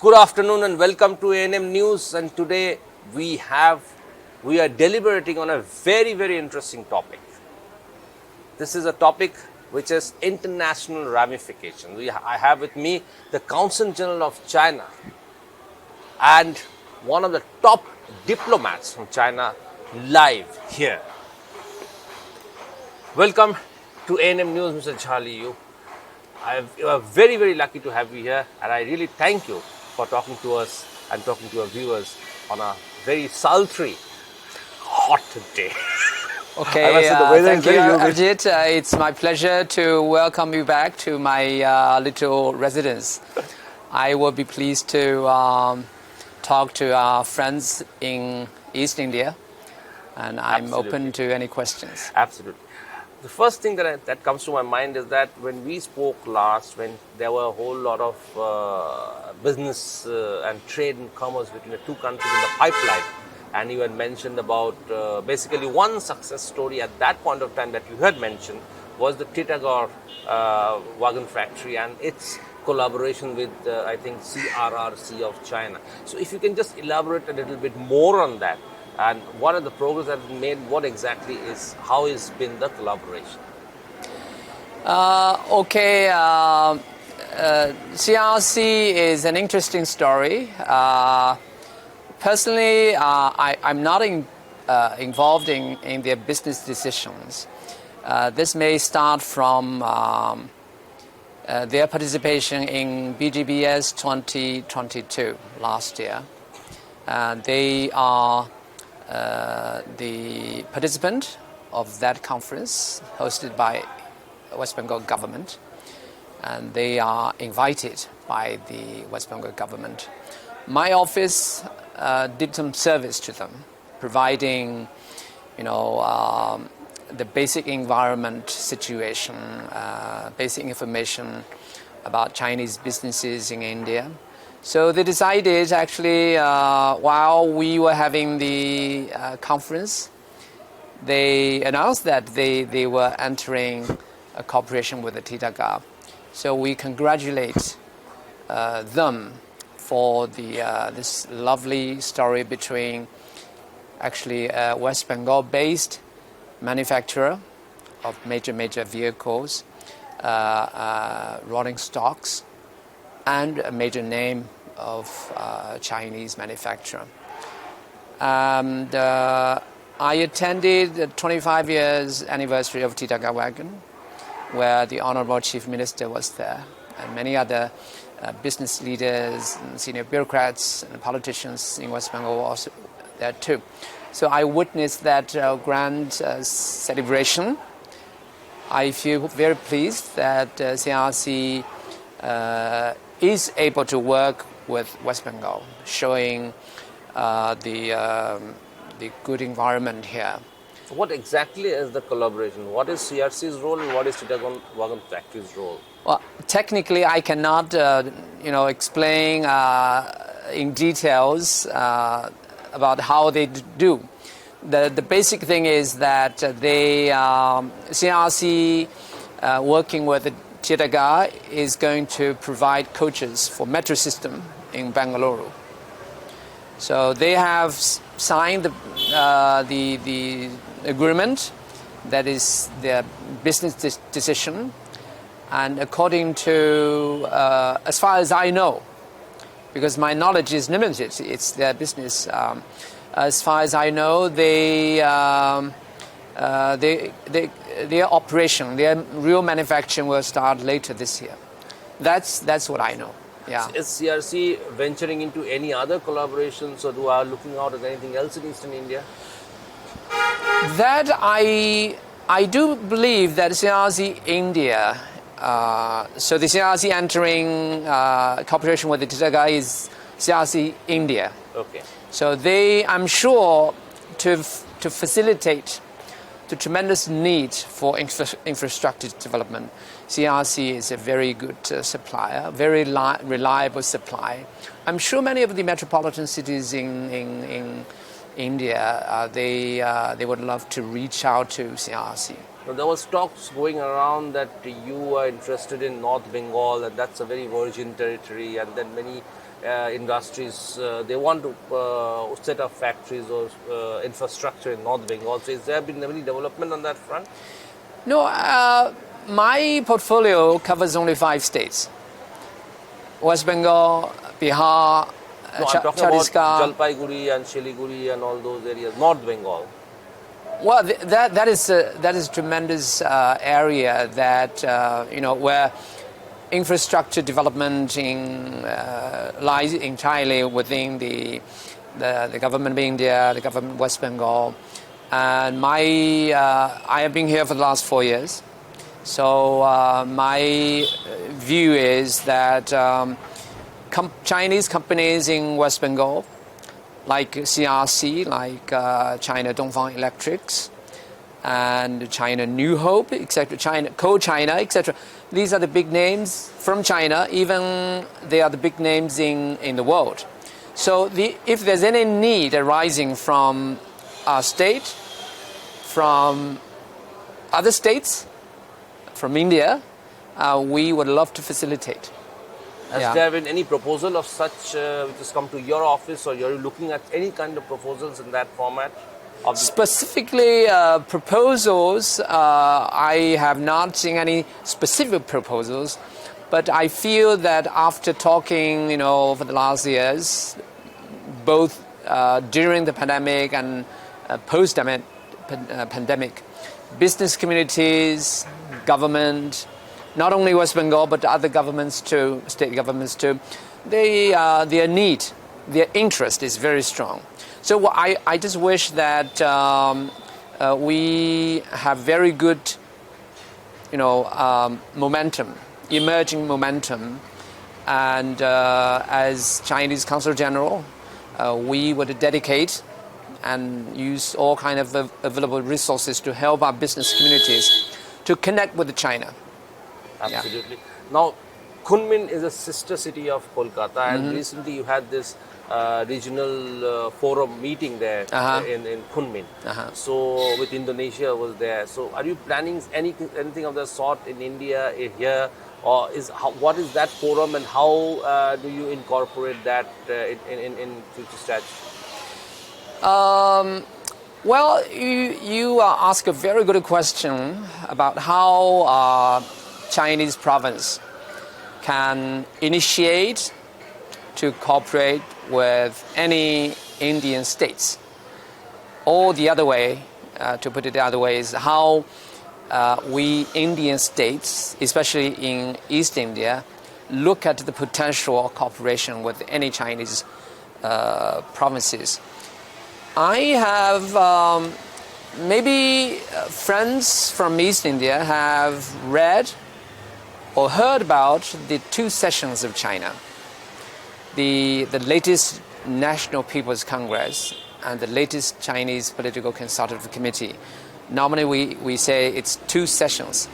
Good afternoon and welcome to ANM News. And today we are deliberating on a very interesting topic. This is a topic which has international ramifications. I have with me the Consul General of China and one of the top diplomats from China live here. Welcome to ANM News, Mr. Zha Liyou. You are very lucky to have you here, and I really thank you for talking to us and talking to our viewers on a very sultry, hot day. Okay, thank you, Ajit. It's my pleasure to welcome you back to my little residence. I will be pleased to talk to our friends in East India, and I'm open to any questions. Absolutely. The first thing that comes to my mind is that when we spoke last, when there were a whole lot of business and trade and commerce between the two countries in the pipeline, and you had mentioned about basically one success story at that point of time that you had mentioned was the Titagarh wagon factory and its collaboration with, I think, CRRC of China. So if you can just elaborate a little bit more on that. And what are the progress that has been made? What exactly how has been the collaboration? CRC is an interesting story. Personally, I'm not involved in their business decisions. This may start from their participation in BGBS 2022 last year. They are the participant of that conference hosted by West Bengal government, and they are invited by the West Bengal government. My office did some service to them, providing, the basic environment situation, basic information about Chinese businesses in India. So they decided, actually, while we were having the conference, they announced that they were entering a cooperation with the Titagarh. So we congratulate them for this lovely story between actually a West Bengal-based manufacturer of major vehicles, rolling stocks, and a major name of Chinese manufacturer. And I attended the 25 years anniversary of Titagarh Wagon, where the Honorable Chief Minister was there, and many other business leaders and senior bureaucrats and politicians in West Bengal were also there too. So I witnessed that grand celebration. I feel very pleased that CRC is able to work with West Bengal, showing the good environment here. So what exactly is the collaboration? What is CRC's role and what is Titagarh Wagon Factory's role? Well, technically, I cannot, explain in details about how they do. The basic thing is that they CRC working with the Titagarh is going to provide coaches for metro system in Bangalore. So they have signed the agreement, that is their business decision, and according to, as far as I know, because my knowledge is limited, it's their business. As far as I know, their operation, their real manufacturing will start later this year. That's what I know. Yeah. Is CRC venturing into any other collaborations, or are looking out at anything else in Eastern India? That I do believe that CRC India. So the CRC entering cooperation with the Titagarh is CRC India. Okay. So I'm sure, to facilitate the tremendous need for infrastructure development, CRC is a very good supplier, very reliable supply. I'm sure many of the metropolitan cities in India, they would love to reach out to CRC. Now, there was talks going around that you are interested in North Bengal, and that's a very virgin territory, and then many industries, they want to set up factories or infrastructure in North Bengal. So, has there been any development on that front? No, my portfolio covers only 5 states: West Bengal, Bihar, No, I'm talking Chhattisgarh. about Jalpaiguri and Siliguri and all those areas, North Bengal. Well, that is a tremendous area that where infrastructure development lies entirely within the government of India, the government of West Bengal, and I have been here for the last 4 years. So my view is that Chinese companies in West Bengal, like CRC, like China Dongfang Electrics, and China New Hope, etc., China Co-China, etc. These are the big names from China. Even they are the big names in the world. So if there's any need arising from our state, from other states, from India, we would love to facilitate. Has there been any proposal of such which has come to your office, or are you looking at any kind of proposals in that format? Specifically, proposals, I have not seen any specific proposals, but I feel that after talking, for the last years, both during the pandemic and post-pandemic, business communities, government, not only West Bengal but other governments too, state governments too, their need, their interest is very strong. So I just wish that we have very good, momentum, emerging momentum, and as Chinese Consul General, we would dedicate and use all kind of available resources to help our business communities to connect with China. Absolutely. Now, Kunming is a sister city of Kolkata, and recently you had this regional forum meeting there in Kunming. So, with Indonesia was there. So, are you planning anything of the sort in India here, or what is that forum, and how do you incorporate that in future strategy? Well, you ask a very good question about how Chinese province can initiate to cooperate with any Indian states. Or the other way, to put it the other way, is how we Indian states, especially in East India, look at the potential of cooperation with any Chinese provinces. I have maybe friends from East India have read or heard about the 2 sessions of China, the latest National People's Congress and the latest Chinese Political Consultative Committee. Normally we say it's 2 sessions.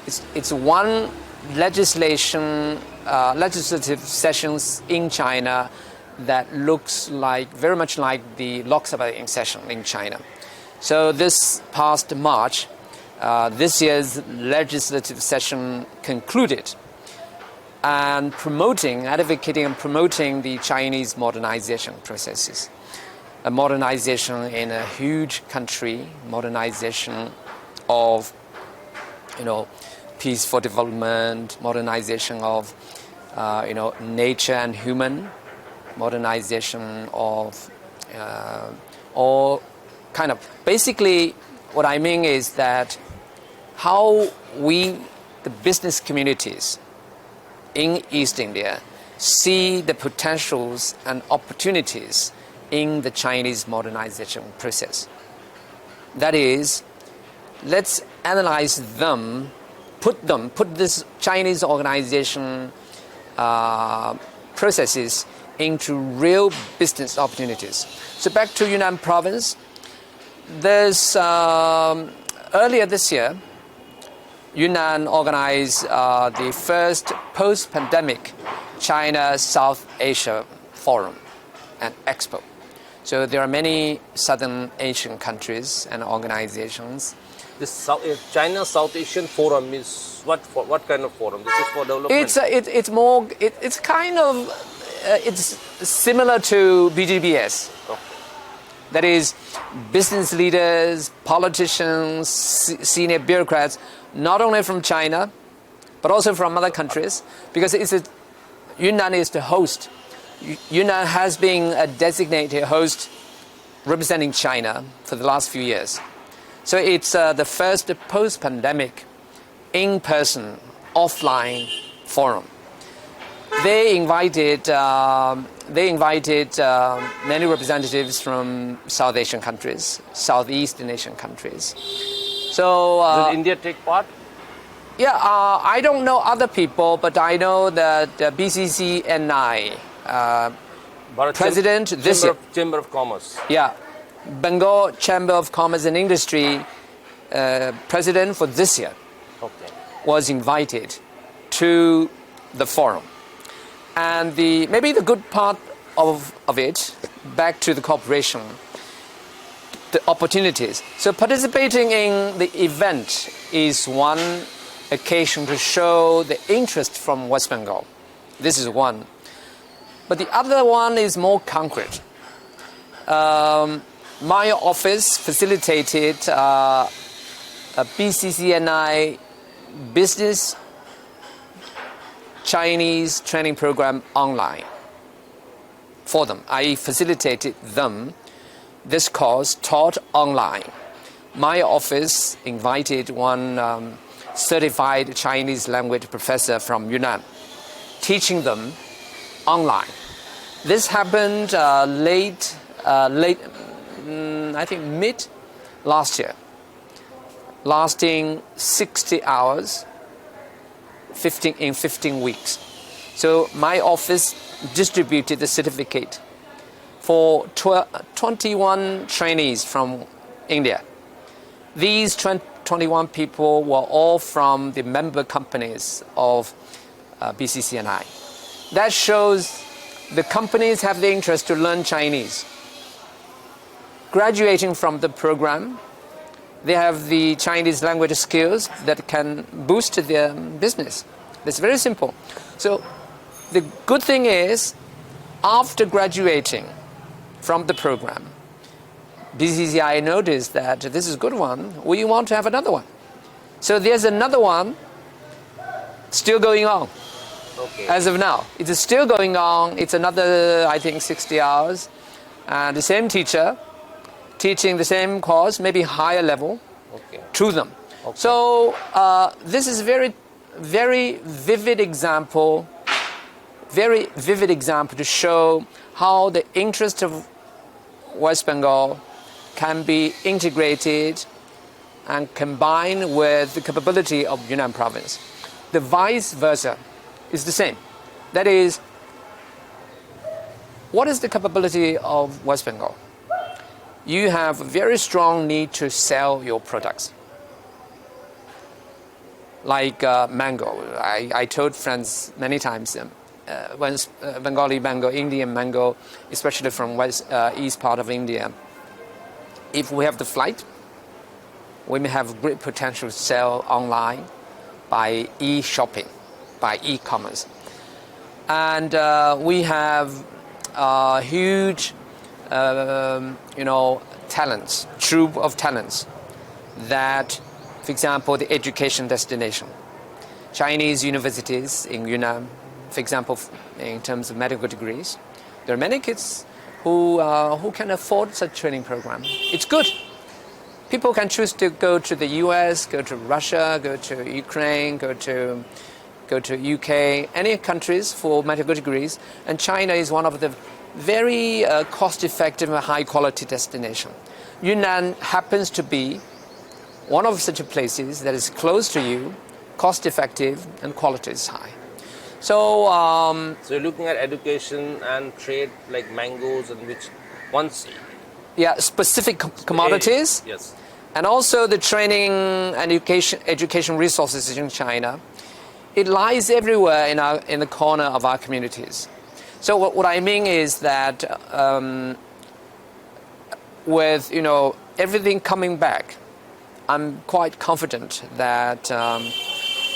It's one legislative sessions in China that looks very much like the Lok Sabha session in China. So this past March, this year's legislative session concluded, and advocating and promoting the Chinese modernization processes. A modernization in a huge country, modernization of, peaceful development, modernization of, nature and human, modernization of all kind of. Basically, what I mean is that how we, the business communities in East India, see the potentials and opportunities in the Chinese modernization process. That is, let's analyze them, put this Chinese organization processes into real business opportunities. So back to Yunnan province, there's earlier this year, Yunnan organized the first post-pandemic China South Asia Forum and Expo. So there are many Southern Asian countries and organizations. This China South Asian Forum is what kind of forum? This is for development. It's kind of it's similar to BGBS. Okay. That is, business leaders, politicians, senior bureaucrats, not only from China, but also from other countries, because Yunnan is the host. Yunnan has been a designated host representing China for the last few years. So it's the first post-pandemic in-person, offline forum. They invited many representatives from South Asian countries, Southeastern Asian countries. So did India take part? Yeah, I don't know other people, but I know that BCCNI president this year. Chamber of Commerce. Yeah, Bengal Chamber of Commerce and Industry president for this year was invited to the forum. And maybe the good part of it, back to the cooperation, the opportunities. So participating in the event is one occasion to show the interest from West Bengal. This is one. But the other one is more concrete. My office facilitated a BCCNI business Chinese training program online for them. I facilitated them this course taught online. My office invited one certified Chinese language professor from Yunnan, teaching them online. This happened late, I think mid last year, lasting 60 hours, in 15 weeks. So my office distributed the certificate for 21 trainees from India. These 21 people were all from the member companies of BCCNI. That shows the companies have the interest to learn Chinese. Graduating from the program, they have the Chinese language skills that can boost their business. It's very simple. So the good thing is, after graduating from the program, BCCI noticed that this is a good one, we want to have another one. So there's another one still going on. Okay. As of now. It is still going on. It's another, I think, 60 hours. And the same teacher teaching the same course, maybe higher level, to them. Okay. So this is very vivid example to show how the interest of West Bengal can be integrated and combined with the capability of Yunnan province. The vice versa is the same. That is, what is the capability of West Bengal? You have a very strong need to sell your products. Like mango. I told friends many times, when Bengali mango, Indian mango, especially from east part of India, if we have the flight, we may have great potential to sell online by e-shopping, by e-commerce. And we have huge, talents, troop of talents that, for example, the education destination. Chinese universities in Yunnan, for example, in terms of medical degrees, there are many kids who can afford such training program. It's good. People can choose to go to the US, go to Russia, go to Ukraine, go to UK, any countries for medical degrees, and China is one of the very cost-effective and high-quality destination. Yunnan happens to be one of such places that is close to you, cost-effective, and quality is high. So you're looking at education and trade like mangoes, and which once specific commodities. Yes. And also the training and education resources in China. It lies everywhere in the corner of our communities. So what I mean is that with everything coming back, I'm quite confident that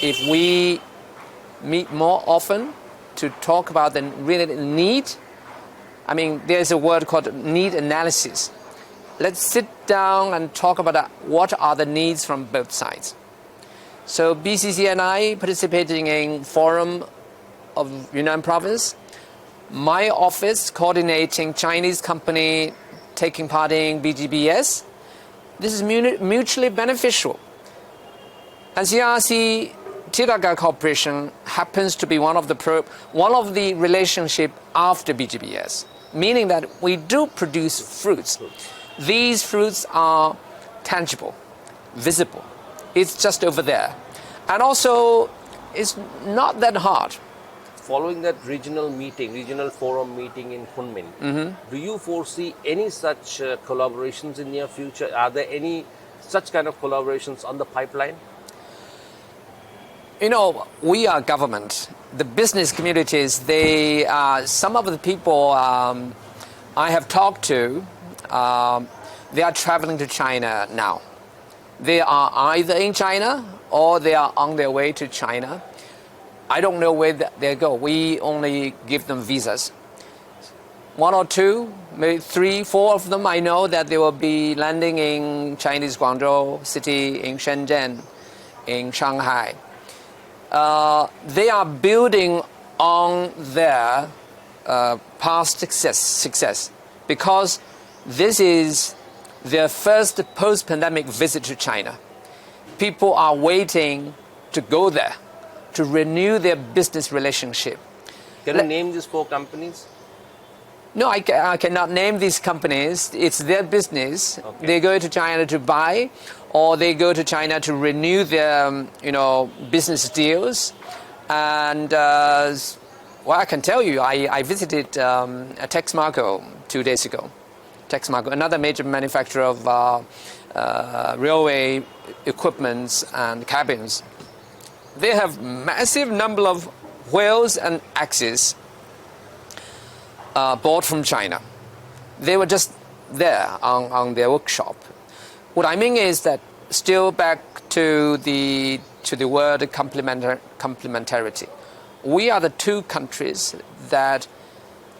if we meet more often, to talk about the really need. I mean, there's a word called need analysis. Let's sit down and talk about what are the needs from both sides. So BCC and I participating in Forum of Yunnan Province. My office coordinating Chinese company taking part in BGBS. This is mutually beneficial. And CRC Tiraga Corporation happens to be one of the relationship after BGBS, meaning that we do produce fruits. These fruits are tangible, visible. It's just over there. And also, it's not that hard. Following that regional forum meeting in Kunming, do you foresee any such collaborations in near future? Are there any such kind of collaborations on the pipeline? You know, we are government. The business communities, some of the people I have talked to, they are traveling to China now. They are either in China or they are on their way to China. I don't know where they go. We only give them visas. 1 or 2, maybe 3, 4 of them, I know that they will be landing in Chinese Guangzhou city, in Shenzhen, in Shanghai. They are building on their past success because this is their first post-pandemic visit to China. People are waiting to go there to renew their business relationship. Can you name these 4 companies? No, I cannot name these companies. It's their business. Okay. They go to China to buy, or they go to China to renew their, business deals. And I can tell you, I visited Texmaco 2 days ago. Texmaco, another major manufacturer of railway equipments and cabins. They have massive number of wheels and axes bought from China. They were just there on their workshop. What I mean is that still back to the word complementarity. We are the 2 countries that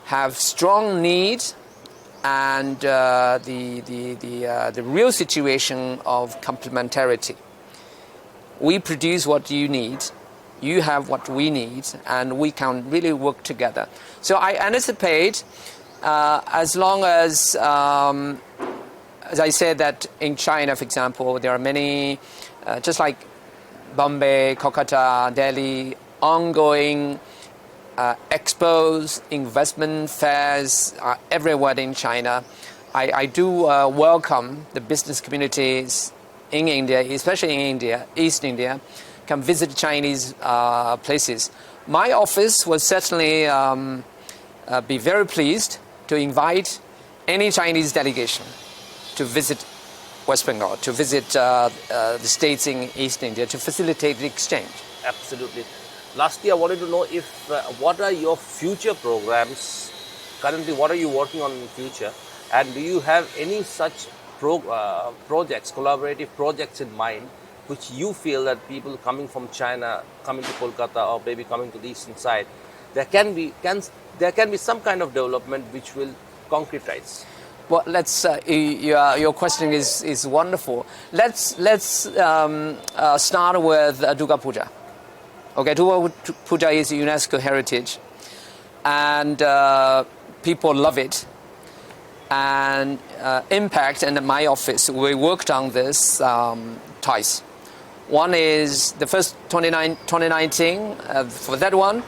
have strong need and the real situation of complementarity. We produce what you need, you have what we need, and we can really work together. So I anticipate, as long as I said that in China, for example, there are many, just like Bombay, Kolkata, Delhi, ongoing expos, investment fairs everywhere in China. I do welcome the business communities in India, especially in India, East India, can visit Chinese places. My office will certainly be very pleased to invite any Chinese delegation to visit West Bengal, to visit the states in East India, to facilitate the exchange. Absolutely. Lastly, I wanted to know if what are your future programs? Currently, what are you working on in the future? And do you have any such projects, collaborative projects in mind, which you feel that people coming from China, coming to Kolkata, or maybe coming to the eastern side, there can be some kind of development which will concretize? Well, let's. Your question is wonderful. Let's start with Durga Puja. Okay, Durga Puja is UNESCO heritage, and people love it. And Impact and my office, we worked on this twice. One is the first 2019. For that one,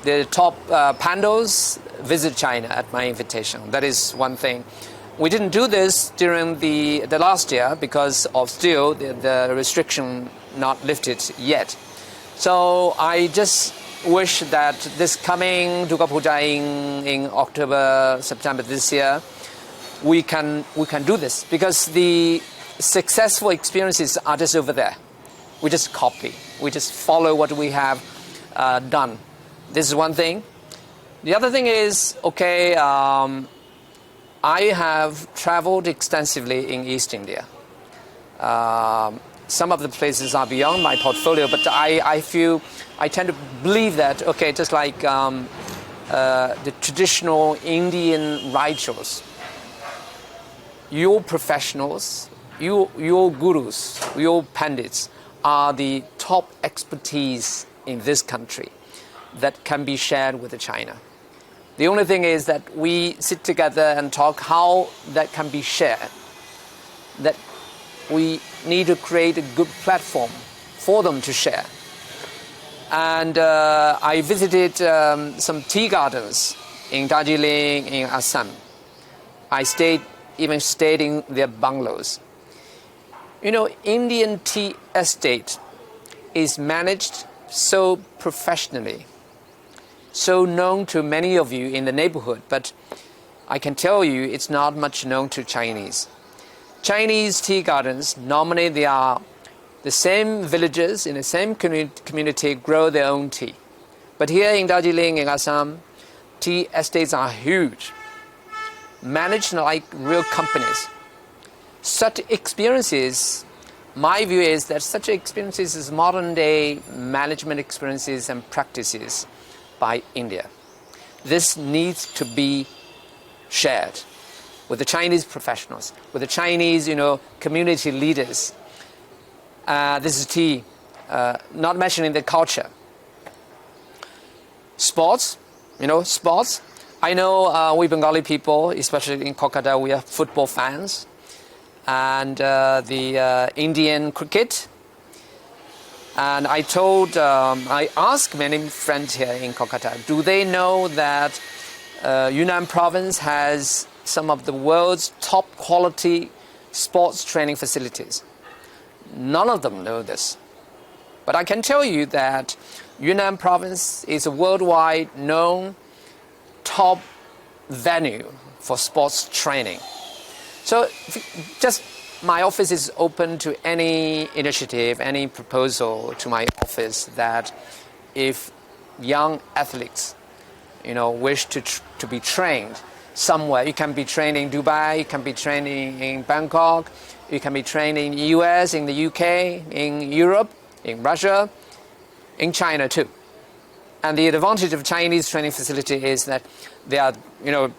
the top panels visit China at my invitation. That is one thing. We didn't do this during the last year because of still the restriction not lifted yet. So I just wish that this coming Durga Puja in October, September this year, we can do this because the successful experiences are just over there. We just copy. We just follow what we have done. This is one thing. The other thing is, I have traveled extensively in East India. some of the places are beyond my portfolio, but I tend to believe that, okay, just like the traditional Indian rituals, your professionals, your gurus, your pandits are the top expertise in this country that can be shared with China. The only thing is that we sit together and talk how that can be shared, that we need to create a good platform for them to share. And I visited some tea gardens in Darjeeling, in Assam. I even stayed in their bungalows. You know, Indian tea estate is managed so professionally, so known to many of you in the neighborhood, but I can tell you it's not much known to Chinese. Chinese tea gardens, normally they are the same villagers in the same community grow their own tea. But here in Darjeeling, in Assam, tea estates are huge, managed like real companies. Such experiences, my view is that such experiences is modern day management experiences and practices by India. This needs to be shared with the Chinese professionals, with the Chinese, community leaders. This is tea, not mentioning the culture. Sports, sports. I know we Bengali people, especially in Kolkata, we are football fans. And the Indian cricket. And I asked many friends here in Kolkata, do they know that Yunnan province has some of the world's top quality sports training facilities? None of them know this. But I can tell you that Yunnan province is a worldwide known top venue for sports training. So just my office is open to any initiative, any proposal to my office that if young athletes, wish to be trained somewhere, you can be trained in Dubai, you can be trained in Bangkok, you can be trained in the US, in the UK, in Europe, in Russia, in China too. And the advantage of Chinese training facility is that they are,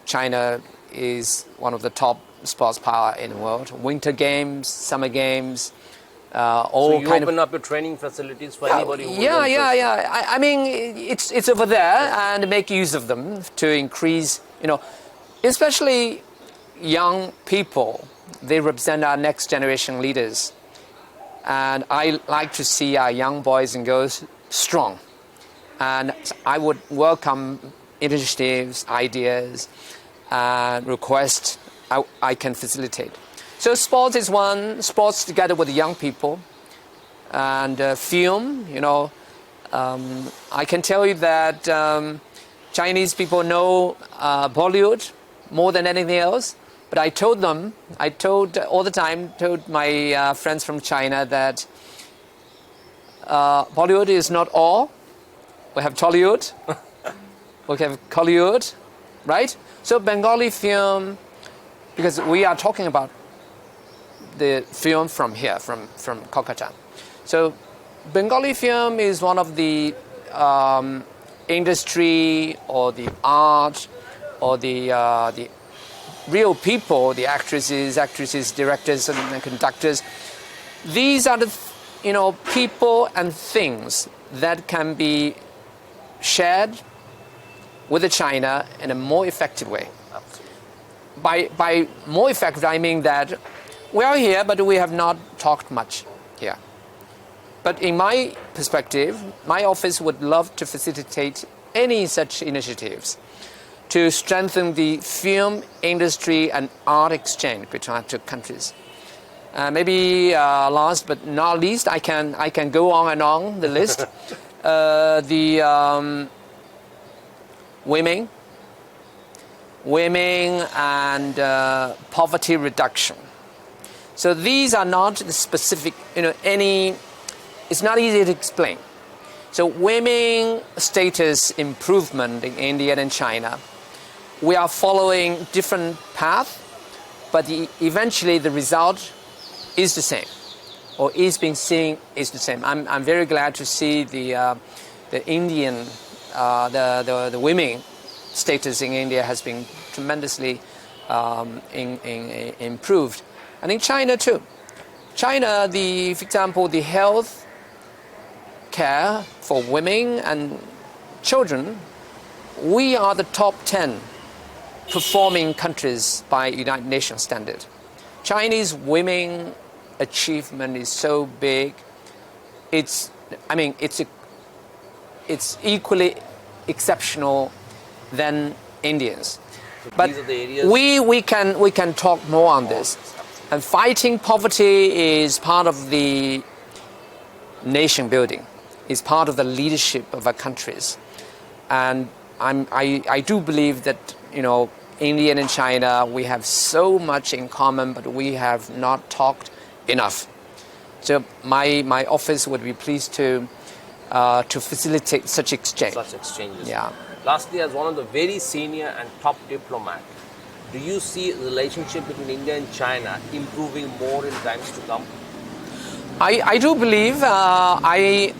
China is one of the top sports power in the world. Winter games, summer games, all so you open up your training facilities for anybody who Yeah. I mean, it's over there, and make use of them to increase, especially young people. They represent our next generation leaders. And I like to see our young boys and girls strong. And I would welcome initiatives, ideas, and requests I can facilitate. So sports is one, sports together with the young people. And film, I can tell you that Chinese people know Bollywood more than anything else. But I told all the time, told my friends from China that Bollywood is not all. We have Tollywood, we have Kollywood, right? So Bengali film, because we are talking about the film from here, from Kolkata. So Bengali film is one of the industry or the art or the real people, the actresses, directors, and conductors. These are the people and things that can be shared with China in a more effective way. By more effective, I mean that we are here, but we have not talked much here. But in my perspective, my office would love to facilitate any such initiatives to strengthen the film industry and art exchange between our two countries. Maybe last but not least, I can go on and on the list. The women and poverty reduction. So these are not the specific, it's not easy to explain. So women status improvement in India and China, we are following different path, but eventually the result is the same. or is being seen is the same. I'm very glad to see the Indian the women status in India has been tremendously improved, and in China too. China, for example, the health care for women and children, we are the top 10 performing countries by United Nations standard. Chinese women achievement is so big. It's equally exceptional than Indians. So but these are the areas we can talk more on this. And fighting poverty is part of the nation building. It's part of the leadership of our countries. And I do believe that, India and China, we have so much in common, but we have not talked enough. So my office would be pleased to facilitate such exchange. Such exchanges. Yeah. Lastly, as one of the very senior and top diplomat, do you see the relationship between India and China improving more in times to come? I do believe. I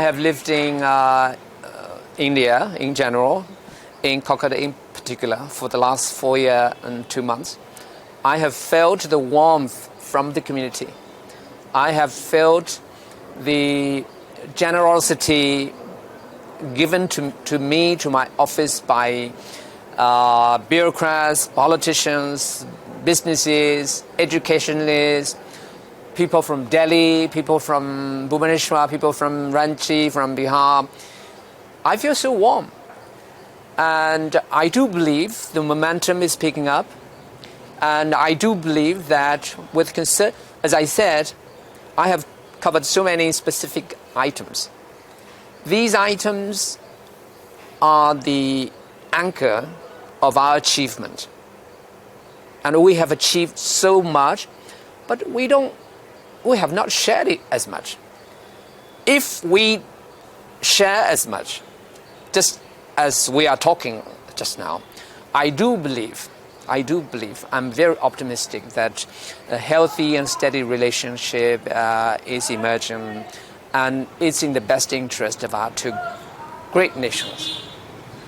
have lived in India in general, in Kolkata in particular, for the last 4 years and 2 months. I have felt the warmth from the community. I have felt the generosity given to me, to my office by bureaucrats, politicians, businesses, educationalists, people from Delhi, people from Bhubaneswar, people from Ranchi, from Bihar. I feel so warm. And I do believe the momentum is picking up. And I do believe that with concern, as I said, I have covered so many specific items. These items are the anchor of our achievement. And we have achieved so much, but we have not shared it as much. If we share as much, just as we are talking just now, I do believe, I'm very optimistic that a healthy and steady relationship is emerging, and it's in the best interest of our two great nations.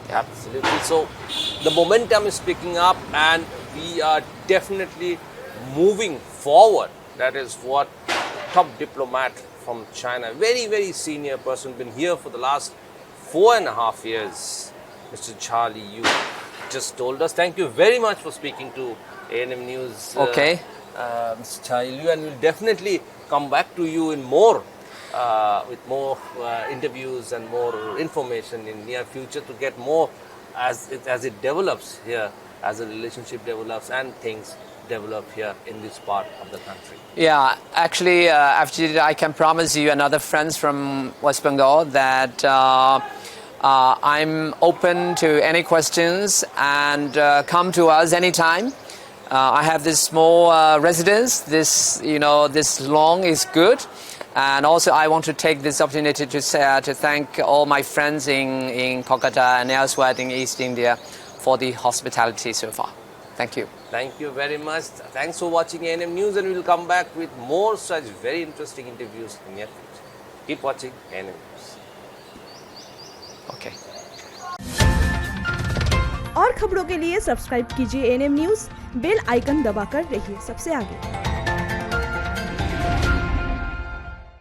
Absolutely. So the momentum is picking up and we are definitely moving forward. That is what top diplomat from China, very, very senior person, been here for the last 4.5 years, Mr. Zha Liyou, just told us. Thank you very much for speaking to ANM News, Okay. Mr. Zha Liyou, and we'll definitely come back to you in more with more interviews and more information in near future to get more as it develops here, as the relationship develops and things develop here in this part of the country. Yeah, actually, I can promise you and other friends from West Bengal that I'm open to any questions, and come to us anytime. I have this small residence. This long is good. And also, I want to take this opportunity to thank all my friends in Kolkata and elsewhere in East India for the hospitality so far. Thank you. Thank you very much. Thanks for watching ANM News, and we will come back with more such very interesting interviews in near future. Keep watching ANM News. Okay. और खबरों के लिए subscribe कीजिए ANM news, bell icon दबाकर रहिए सबसे आगे।